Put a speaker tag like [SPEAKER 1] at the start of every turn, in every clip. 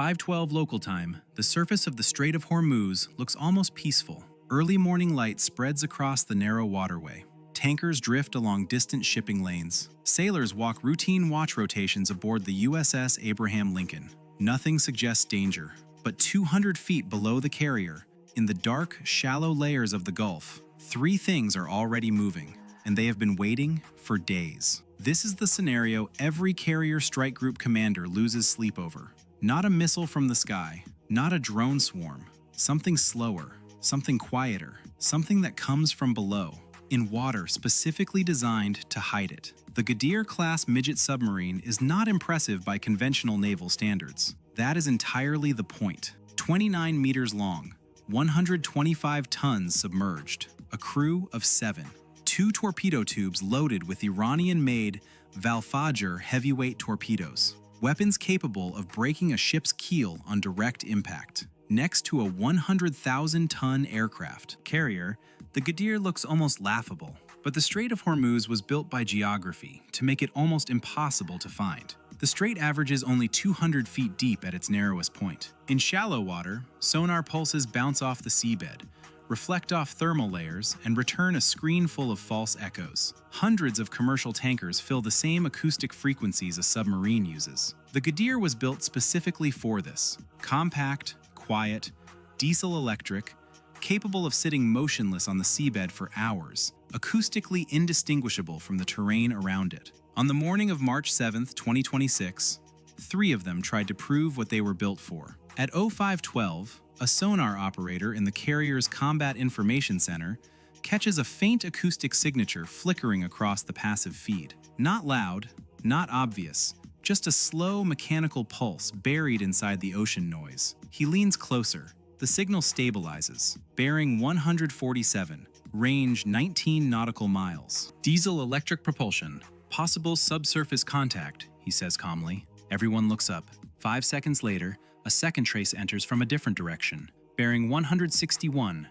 [SPEAKER 1] 5:12 local time, the surface of the Strait of Hormuz looks almost peaceful. Early morning light spreads across the narrow waterway. Tankers drift along distant shipping lanes. Sailors walk routine watch rotations aboard the USS Abraham Lincoln. Nothing suggests danger, but 200 feet below the carrier, in the dark, shallow layers of the Gulf, three things are already moving, and they have been waiting for days. This is the scenario every carrier strike group commander loses sleep over. Not a missile from the sky, not a drone swarm, something slower, something quieter, something that comes from below, in water specifically designed to hide it. The Ghadir-class midget submarine is not impressive by conventional naval standards. That is entirely the point. 29 meters long, 125 tons submerged, a crew of 7. 2 torpedo tubes loaded with Iranian-made Valfajr heavyweight torpedoes, weapons capable of breaking a ship's keel on direct impact. Next to a 100,000-ton aircraft carrier, the Ghadir looks almost laughable, but the Strait of Hormuz was built by geography to make it almost impossible to find. The strait averages only 200 feet deep at its narrowest point. In shallow water, sonar pulses bounce off the seabed, reflect off thermal layers, and return a screen full of false echoes. Hundreds of commercial tankers fill the same acoustic frequencies a submarine uses. The Ghadir was built specifically for this. Compact, quiet, diesel-electric, capable of sitting motionless on the seabed for hours, acoustically indistinguishable from the terrain around it. On the morning of March 7, 2026, 3 of them tried to prove what they were built for. At 0512, a sonar operator in the carrier's Combat Information Center catches a faint acoustic signature flickering across the passive feed. Not loud, not obvious, just a slow mechanical pulse buried inside the ocean noise. He leans closer. The signal stabilizes, bearing 147, range 19 nautical miles. Diesel-electric propulsion, possible subsurface contact, he says calmly. Everyone looks up. 5 seconds later, a second trace enters from a different direction, bearing 161,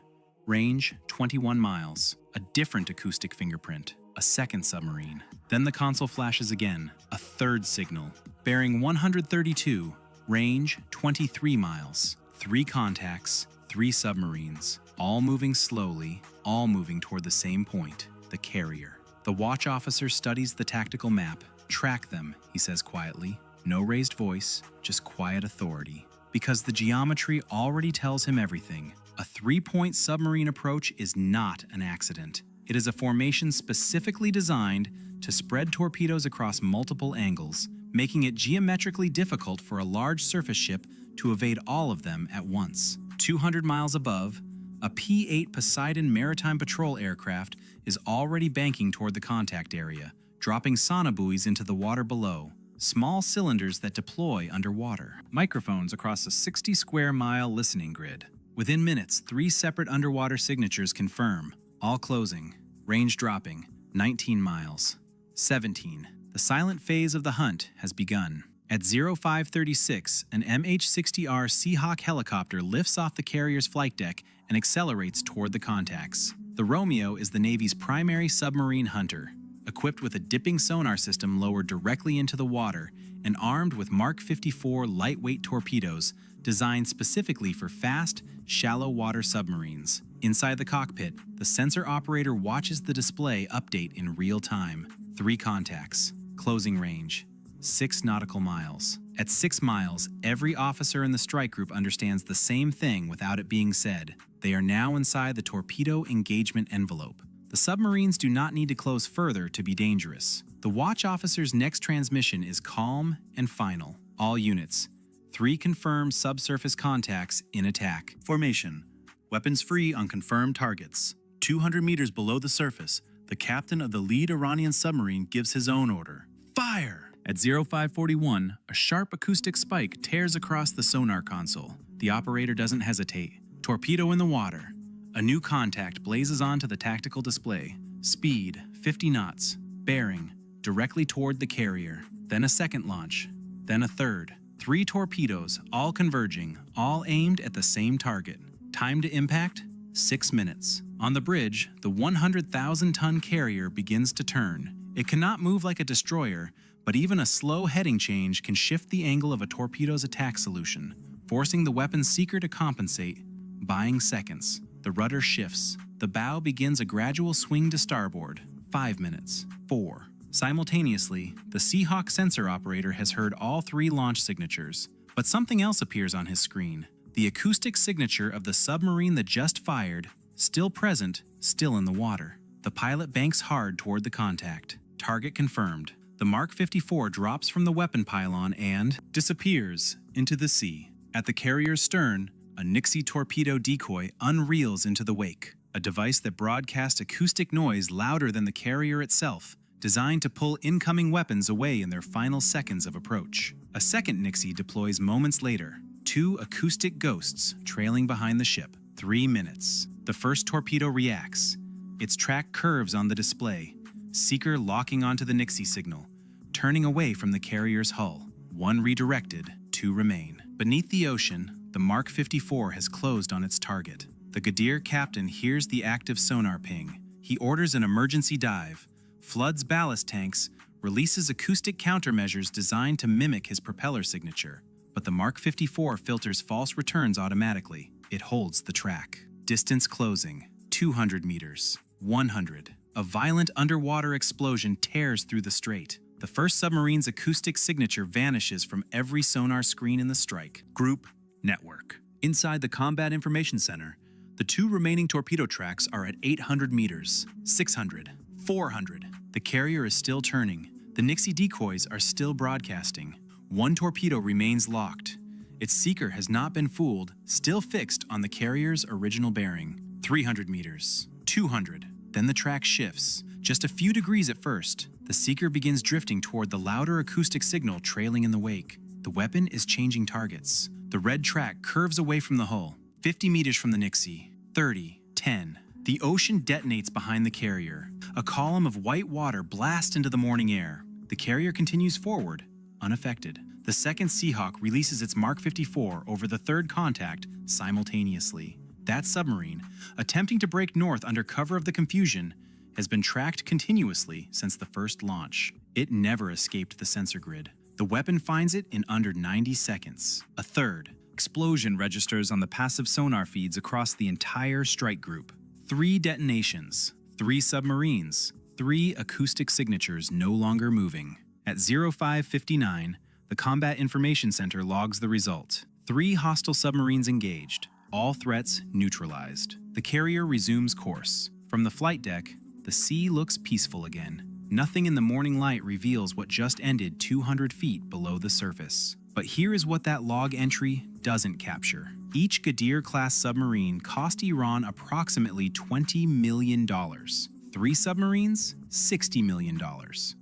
[SPEAKER 1] range 21 miles. A different acoustic fingerprint, a second submarine. Then the console flashes again, a third signal, bearing 132, range 23 miles. 3 contacts, 3 submarines, all moving slowly, all moving toward the same point, the carrier. The watch officer studies the tactical map. Track them, he says quietly. No raised voice, just quiet authority. Because the geometry already tells him everything. A 3-point submarine approach is not an accident. It is a formation specifically designed to spread torpedoes across multiple angles, making it geometrically difficult for a large surface ship to evade all of them at once. 200 miles above, a P-8 Poseidon maritime patrol aircraft is already banking toward the contact area, dropping sonobuoys into the water below, small cylinders that deploy underwater. Microphones across a 60-square-mile listening grid. Within minutes, 3 separate underwater signatures confirm, all closing, range dropping, 19 miles. 17. The silent phase of the hunt has begun. At 0536, an MH-60R Seahawk helicopter lifts off the carrier's flight deck and accelerates toward the contacts. The Romeo is the Navy's primary submarine hunter, equipped with a dipping sonar system lowered directly into the water and armed with Mark 54 lightweight torpedoes designed specifically for fast, shallow water submarines. Inside the cockpit, the sensor operator watches the display update in real time. 3 contacts, closing range, 6 nautical miles. At 6 miles, every officer in the strike group understands the same thing without it being said. They are now inside the torpedo engagement envelope. The submarines do not need to close further to be dangerous. The watch officer's next transmission is calm and final. All units, 3 confirmed subsurface contacts in attack. Formation, weapons free on confirmed targets. 200 meters below the surface, the captain of the lead Iranian submarine gives his own order. Fire! At 0541, a sharp acoustic spike tears across the sonar console. The operator doesn't hesitate. Torpedo in the water. A new contact blazes onto the tactical display. Speed, 50 knots. Bearing, directly toward the carrier. Then a second launch. Then a third. 3 torpedoes, all converging, all aimed at the same target. Time to impact, 6 minutes. On the bridge, the 100,000-ton carrier begins to turn. It cannot move like a destroyer, But even a slow heading change can shift the angle of a torpedo's attack solution, forcing the weapon's seeker to compensate, buying seconds. The rudder shifts. The bow begins a gradual swing to starboard. 5 minutes. 4. Simultaneously, the Seahawk sensor operator has heard all 3 launch signatures, but something else appears on his screen. The acoustic signature of the submarine that just fired, still present, still in the water. The pilot banks hard toward the contact. Target confirmed. The Mark 54 drops from the weapon pylon and disappears into the sea. At the carrier's stern, a Nixie torpedo decoy unreels into the wake, a device that broadcasts acoustic noise louder than the carrier itself, designed to pull incoming weapons away in their final seconds of approach. A second Nixie deploys moments later, 2 acoustic ghosts trailing behind the ship. 3 minutes. The first torpedo reacts. Its track curves on the display, seeker locking onto the Nixie signal, turning away from the carrier's hull. 1 redirected, 2 remain. Beneath the ocean, the Mark 54 has closed on its target. The Gadir captain hears the active sonar ping. He orders an emergency dive, floods ballast tanks, releases acoustic countermeasures designed to mimic his propeller signature. But the Mark 54 filters false returns automatically. It holds the track. Distance closing. 200 meters. 100. A violent underwater explosion tears through the Strait. The first submarine's acoustic signature vanishes from every sonar screen in the strike. Group Network. Inside the Combat Information Center, the 2 remaining torpedo tracks are at 800 meters, 600, 400. The carrier is still turning. The Nixie decoys are still broadcasting. 1 torpedo remains locked. Its seeker has not been fooled, still fixed on the carrier's original bearing. 300 meters, 200. Then the track shifts. Just a few degrees at first, the seeker begins drifting toward the louder acoustic signal trailing in the wake. The weapon is changing targets. The red track curves away from the hull, 50 meters from the Nixie. 30, 10. The ocean detonates behind the carrier. A column of white water blasts into the morning air. The carrier continues forward, unaffected. The second Seahawk releases its Mark 54 over the third contact simultaneously. That submarine, attempting to break north under cover of the confusion, has been tracked continuously since the first launch. It never escaped the sensor grid. The weapon finds it in under 90 seconds. A third explosion registers on the passive sonar feeds across the entire strike group. 3 detonations, 3 submarines, 3 acoustic signatures no longer moving. At 0559, the Combat Information Center logs the result. 3 hostile submarines engaged, all threats neutralized. The carrier resumes course. From the flight deck, the sea looks peaceful again. Nothing in the morning light reveals what just ended 200 feet below the surface. But here is what that log entry doesn't capture. Each Gadir-class submarine cost Iran approximately $20 million. 3 submarines, $60 million.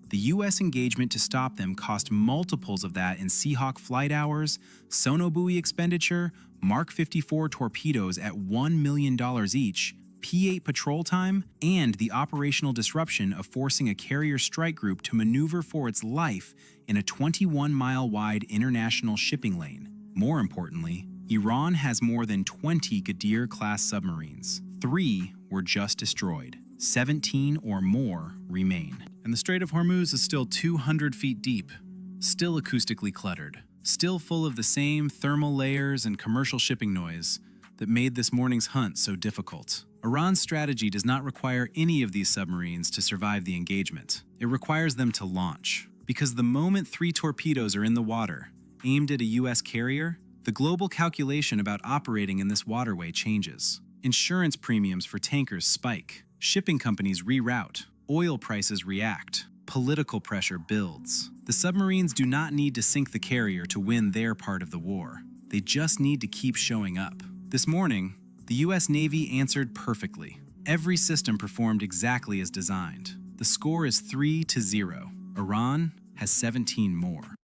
[SPEAKER 1] The U.S. engagement to stop them cost multiples of that in Seahawk flight hours, sonobuoy expenditure, Mark 54 torpedoes at $1 million each, P-8 patrol time, and the operational disruption of forcing a carrier strike group to maneuver for its life in a 21-mile-wide international shipping lane. More importantly, Iran has more than 20 Gadir-class submarines. 3 were just destroyed. 17 or more remain. And the Strait of Hormuz is still 200 feet deep, still acoustically cluttered, still full of the same thermal layers and commercial shipping noise that made this morning's hunt so difficult. Iran's strategy does not require any of these submarines to survive the engagement. It requires them to launch, because the moment 3 torpedoes are in the water, aimed at a U.S. carrier, the global calculation about operating in this waterway changes. Insurance premiums for tankers spike, shipping companies reroute, oil prices react, political pressure builds. The submarines do not need to sink the carrier to win their part of the war. They just need to keep showing up. This morning, the U.S. Navy answered perfectly. Every system performed exactly as designed. The score is 3-0. Iran has 17 more.